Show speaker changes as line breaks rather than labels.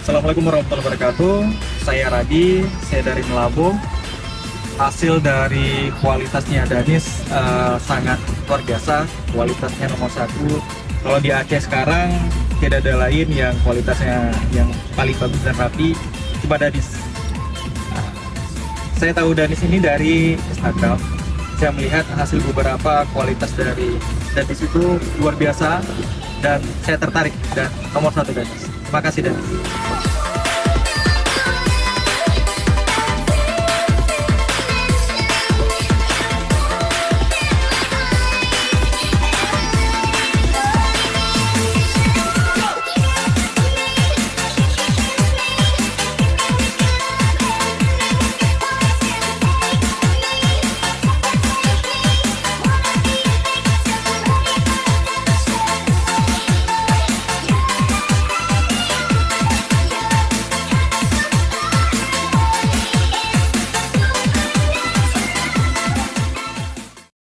Assalamualaikum warahmatullahi wabarakatuh. Saya Radi, saya dari Melabo. Hasil dari kualitasnya Danish sangat luar biasa, kualitasnya nomor satu. Kalau di Aceh sekarang tidak ada lain yang kualitasnya yang paling bagus dan rapi, cuma Danish. Saya tahu Danish ini dari Instagram. Saya melihat hasil beberapa kualitas dari Danish itu luar biasa dan saya tertarik dan nomor satu Danish. Terima kasih Danish.